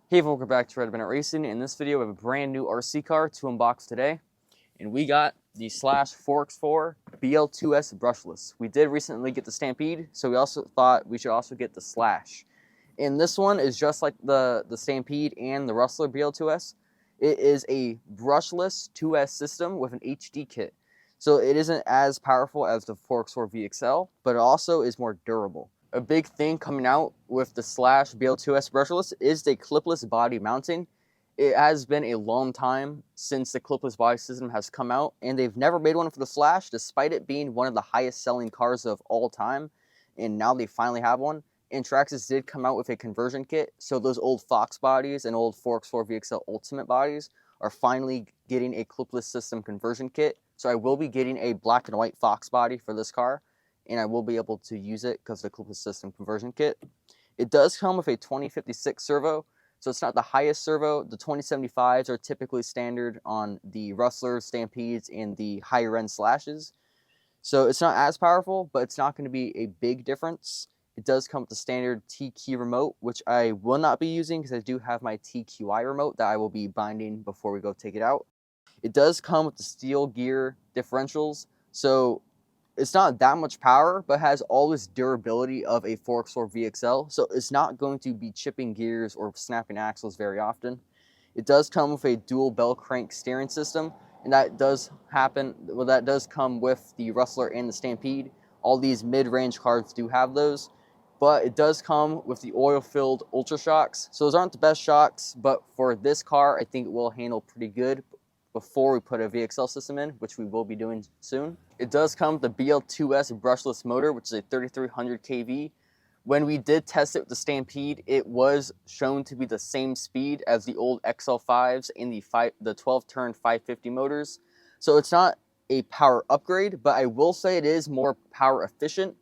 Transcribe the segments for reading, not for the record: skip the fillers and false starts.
Hey, welcome back to Redbanditracing. In this video, we have a brand new RC car to unbox today, and we got the Slash 4x4 BL-2S Brushless. We did recently get the Stampede, so we also thought we should also get the Slash. And this one is just like the Stampede and the Rustler BL-2S. It is a brushless 2S system with an HD kit. So it isn't as powerful as the 4x4 VXL, but it also is more durable. A big thing coming out with the Slash BL-2S Brushless is the clipless body mounting. It has been a long time since the clipless body system has come out, and they've never made one for the Slash, despite it being one of the highest selling cars of all time, and now they finally have one. And Traxxas did come out with a conversion kit, so those old Fox bodies and old 4x4 VXL Ultimate bodies are finally getting a clipless system conversion kit. So I will be getting a black and white Fox body for this car, and I will be able to use it because of the clipless system conversion kit. It does come with a 2056 servo, so it's not the highest servo. The 2075s are typically standard on the Rustlers, Stampedes, and the higher end Slashes. So it's not as powerful, but it's not going to be a big difference. It does come with the standard T-key remote, which I will not be using because I do have my TQI remote that I will be binding before we go take it out. It does come with the steel gear differentials, so it's not that much power, but has all this durability of a 4x4 VXL, so it's not going to be chipping gears or snapping axles very often. It does come with a dual bell crank steering system, and that does happen, well, that does come with the Rustler and the Stampede. All these mid-range cars do have those, but it does come with the oil-filled Ultra Shocks. So those aren't the best shocks, but for this car, I think it will handle pretty good before we put a VXL system in, which we will be doing soon. It does come with the BL-2S Brushless motor, which is a 3300 kV. When we did test it with the Stampede, it was shown to be the same speed as the old XL5s and the 12-turn 550 motors. So it's not a power upgrade, but I will say it is more power efficient.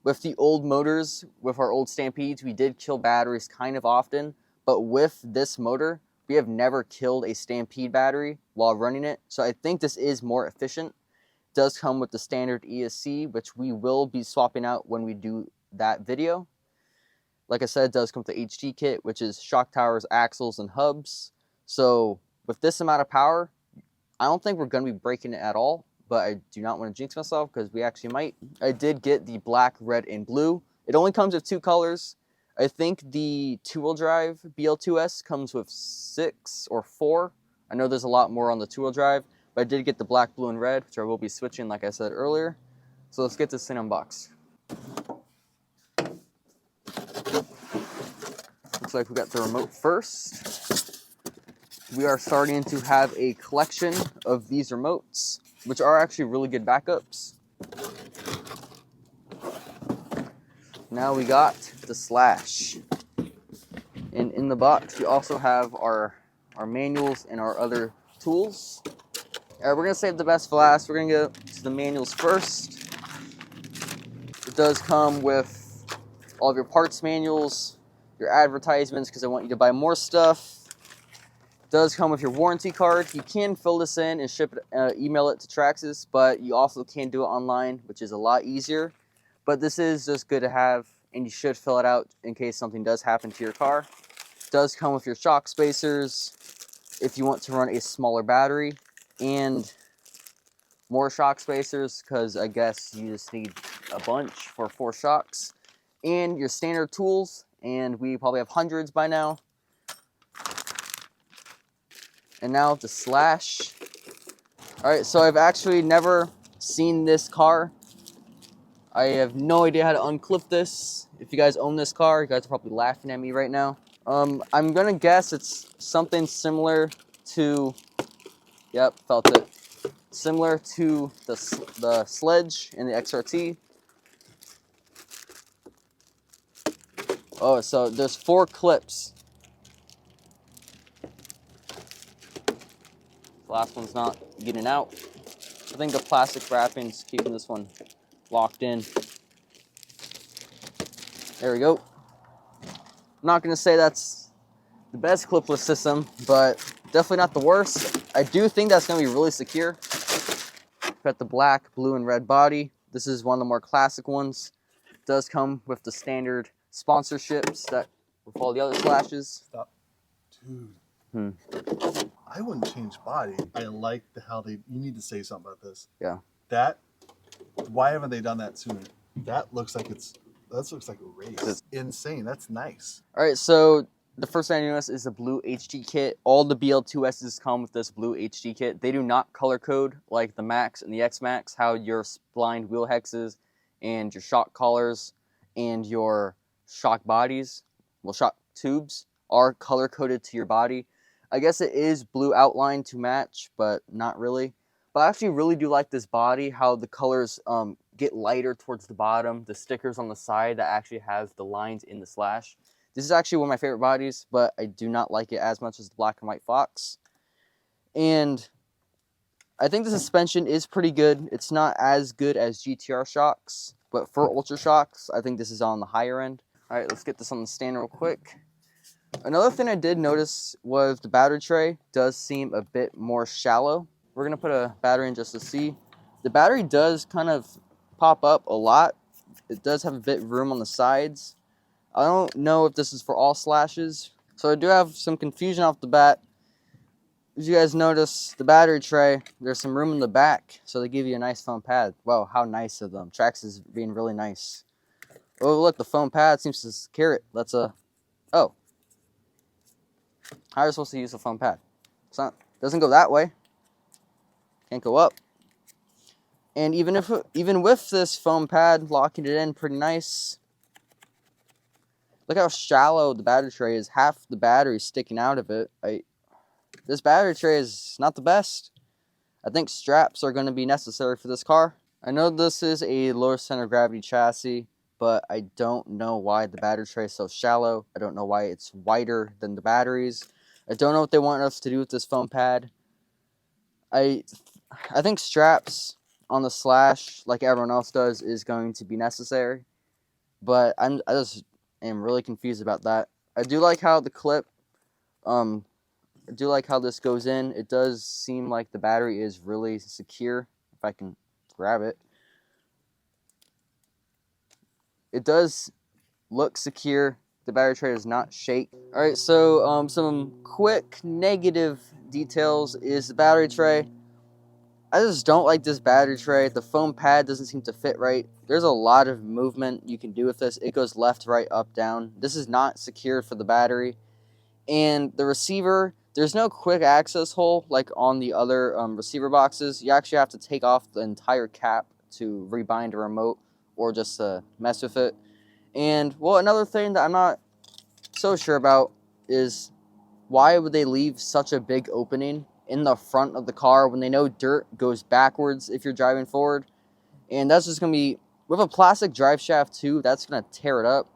With the old motors, with our old Stampedes, we did kill batteries kind of often, but with this motor, we have never killed a Stampede battery while running it, so I think this is more efficient. It does come with the standard ESC, which we will be swapping out when we do that video. Like I said, it does come with the HD kit, which is shock towers, axles, and hubs. So with this amount of power, I don't think we're going to be breaking it at all, but I do not want to jinx myself because we actually might. I did get the black, red, and blue. It only comes with 2 colors. I think the 2-wheel drive BL-2S comes with 6 or 4. I know there's a lot more on the 2-wheel drive, but I did get the black, blue, and red, which I will be switching like I said earlier. So let's get this thing unboxed. Looks like we got the remote first. We are starting to have a collection of these remotes, which are actually really good backups. Now we got the Slash. And in the box, we also have our manuals and our other tools. All right, we're going to save the best for last. We're going to go to the manuals first. It does come with all of your parts manuals, your advertisements, because I want you to buy more stuff. It does come with your warranty card. You can fill this in and ship it, email it to Traxxas, but you also can do it online, which is a lot easier. But this is just good to have, and you should fill it out in case something does happen to your car. It does come with your shock spacers if you want to run a smaller battery, and more shock spacers because I guess you just need a bunch for 4 shocks. And your standard tools, and we probably have hundreds by now. And now the Slash. Alright, so I've actually never seen this car. I have no idea how to unclip this. If you guys own this car, you guys are probably laughing at me right now. I'm gonna guess it's something similar to, yep, felt it. Similar to the Sledge and the XRT. Oh, so there's 4 clips. The last one's not getting out. I think the plastic wrapping's keeping this one locked in. There we go. I'm not going to say that's the best clipless system, but definitely not the worst. I do think that's going to be really secure. Got the black, blue, and red body. This is one of the more classic ones. It does come with the standard sponsorships that with all the other Slashes. Stop. Dude, I wouldn't change body. I like how they. You need to say something about this. Yeah. Why haven't they done that sooner? That looks like that looks like a race. It's insane. That's nice. All right, so the first thing I noticed is the blue HD kit. All the BL-2Ss come with this blue HD kit. They do not color code like the Max and the X Max, how your splined wheel hexes and your shock collars and your shock bodies, well, shock tubes, are color coded to your body. I guess it is blue outline to match, but not really. But I actually really do like this body, how the colors get lighter towards the bottom, the stickers on the side that actually has the lines in the Slash. This is actually one of my favorite bodies, but I do not like it as much as the black and white Fox. And I think the suspension is pretty good. It's not as good as GTR shocks, but for Ultra shocks, I think this is on the higher end. All right, let's get this on the stand real quick. Another thing I did notice was the battery tray does seem a bit more shallow. We're going to put a battery in just to see. The battery does kind of pop up a lot. It does have a bit of room on the sides. I don't know if this is for all Slashes, so I do have some confusion off the bat. As you guys notice, the battery tray, there's some room in the back, so they give you a nice foam pad. Wow, how nice of them. Traxxas is being really nice. Oh, look, the foam pad seems to secure it. Let's, oh. How are you supposed to use a foam pad? It's not, doesn't go that way. Can't go up. And even with this foam pad, locking it in pretty nice. Look how shallow the battery tray is. Half the battery sticking out of it. This battery tray is not the best. I think straps are going to be necessary for this car. I know this is a lower center of gravity chassis, but I don't know why the battery tray is so shallow. I don't know why it's wider than the batteries. I don't know what they want us to do with this foam pad. I think straps on the Slash, like everyone else does, is going to be necessary. But I just am really confused about that. I do like how the clip, I do like how this goes in. It does seem like the battery is really secure, if I can grab it. It does look secure. The battery tray does not shake. All right, so some quick negative details is the battery tray. I just don't like this battery tray. The foam pad doesn't seem to fit right. There's a lot of movement you can do with this. It goes left, right, up, down. This is not secured for the battery. And the receiver, there's no quick access hole like on the other receiver boxes. You actually have to take off the entire cap to rebind a remote or just mess with it. And, well, another thing that I'm not so sure about is why would they leave such a big opening in the front of the car when they know dirt goes backwards if you're driving forward? And that's just going to be, with a plastic drive shaft too, that's going to tear it up.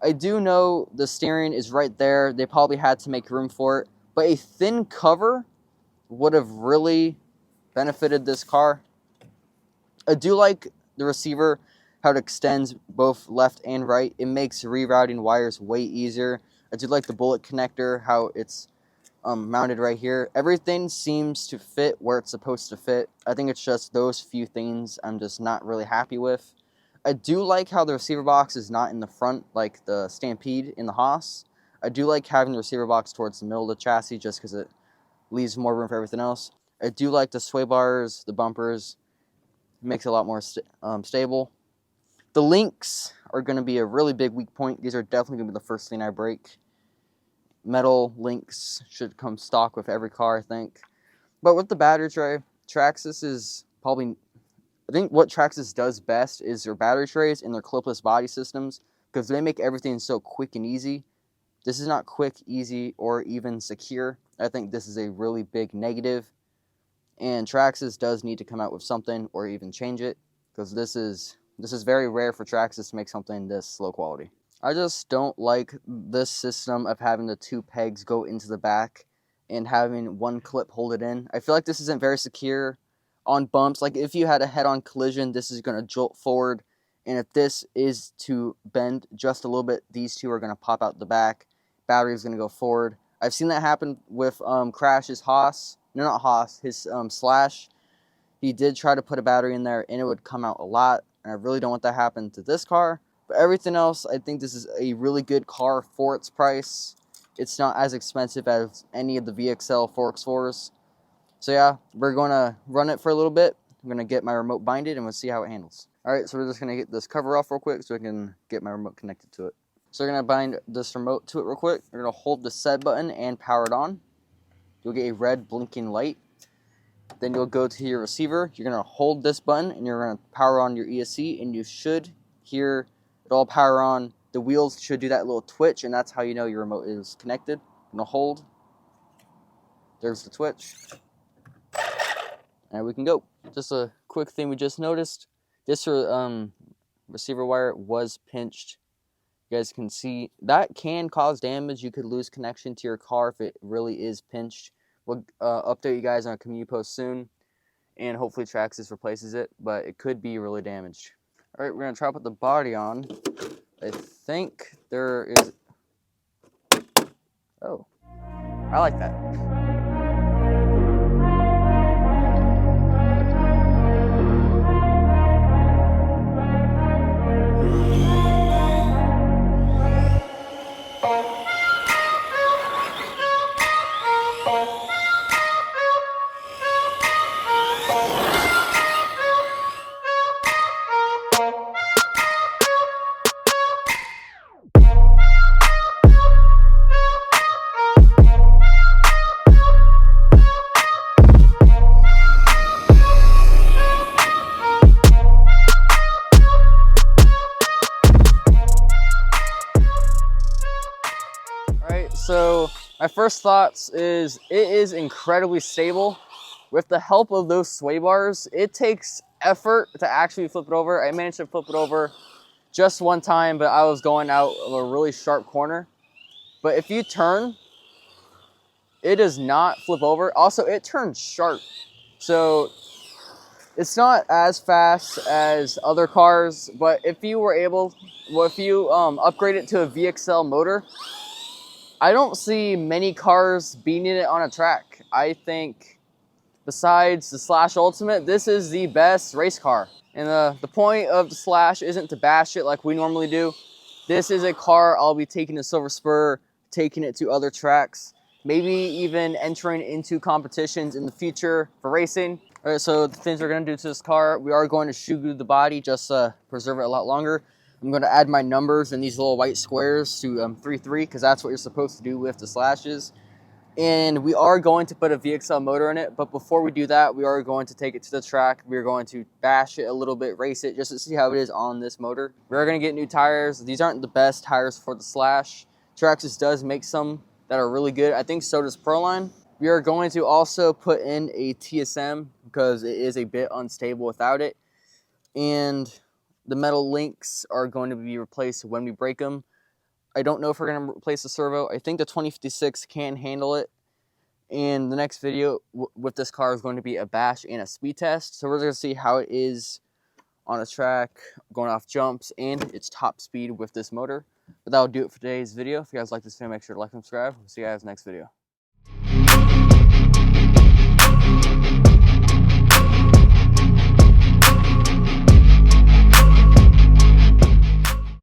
I do know the steering is right there. They probably had to make room for it. But a thin cover would have really benefited this car. I do like the receiver, how it extends both left and right. It makes rerouting wires way easier. I do like the bullet connector, how it's mounted right here. Everything seems to fit where it's supposed to fit. I think it's just those few things I'm just not really happy with. I do like how the receiver box is not in the front like the Stampede in the Haas. I do like having the receiver box towards the middle of the chassis just because it leaves more room for everything else. I do like the sway bars, the bumpers. It makes it a lot more stable. The links are going to be a really big weak point. These are definitely going to be the first thing I break. Metal links should come stock with every car, I think. But with the battery tray, Traxxas is probably, I think what Traxxas does best is their battery trays and their clipless body systems, because they make everything so quick and easy. This is not quick, easy, or even secure. I think this is a really big negative. And Traxxas does need to come out with something or even change it, because this is very rare for Traxxas to make something this low quality. I just don't like this system of having the two pegs go into the back and having one clip hold it in. I feel like this isn't very secure on bumps. Like if you had a head-on collision, this is going to jolt forward. And if this is to bend just a little bit, these two are going to pop out the back. Battery is going to go forward. I've seen that happen with Crash's Haas. No, not Haas, his Slash. He did try to put a battery in there, and it would come out a lot. And I really don't want that to happen to this car. But everything else, I think this is a really good car for its price. it's not as expensive as any of the VXL 4x4s. So yeah, we're going to run it for a little bit. I'm going to get my remote binded and we'll see how it handles. Alright, so we're just going to get this cover off real quick so I can get my remote connected to it. So we're going to bind this remote to it real quick. We're going to hold the set button and power it on. You'll get a red blinking light. Then you'll go to your receiver. You're going to hold this button and you're going to power on your ESC, and you should hear it all power on. The wheels should do that little twitch, and that's how you know your remote is connected. I'm going to hold. There's the twitch. And we can go. Just a quick thing we just noticed. This receiver wire was pinched. You guys can see that can cause damage. You could lose connection to your car if it really is pinched. We'll update you guys on a community post soon, and hopefully Traxxas replaces it, but it could be really damaged. All right, we're going to try to put the body on. I think there is... Oh, I like that. So my first thoughts is it is incredibly stable. With the help of those sway bars, it takes effort to actually flip it over. I managed to flip it over just one time, but I was going out of a really sharp corner. But if you turn, it does not flip over. Also, it turns sharp. So it's not as fast as other cars, but if you were able, well, if you upgrade it to a VXL motor, I don't see many cars beating it on a track. I think besides the Slash Ultimate, this is the best race car. And the point of the Slash isn't to bash it like we normally do. This is a car I'll be taking to Silver Spur, taking it to other tracks, maybe even entering into competitions in the future for racing. All right, so the things we're gonna do to this car, we are going to shoe glue the body just to preserve it a lot longer. I'm going to add my numbers in these little white squares to 3-3 because that's what you're supposed to do with the Slashes. And we are going to put a VXL motor in it, but before we do that, we are going to take it to the track. We are going to bash it a little bit, race it, just to see how it is on this motor. We are going to get new tires. These aren't the best tires for the Slash. Traxxas does make some that are really good. I think so does Proline. We are going to also put in a TSM because it is a bit unstable without it. And the metal links are going to be replaced when we break them. I don't know if we're going to replace the servo. I think the 2056 can handle it. And the next video with this car is going to be a bash and a speed test. So we're going to see how it is on a track, going off jumps, and its top speed with this motor. But that'll do it for today's video. If you guys like this video, make sure to like and subscribe. We'll see you guys next video.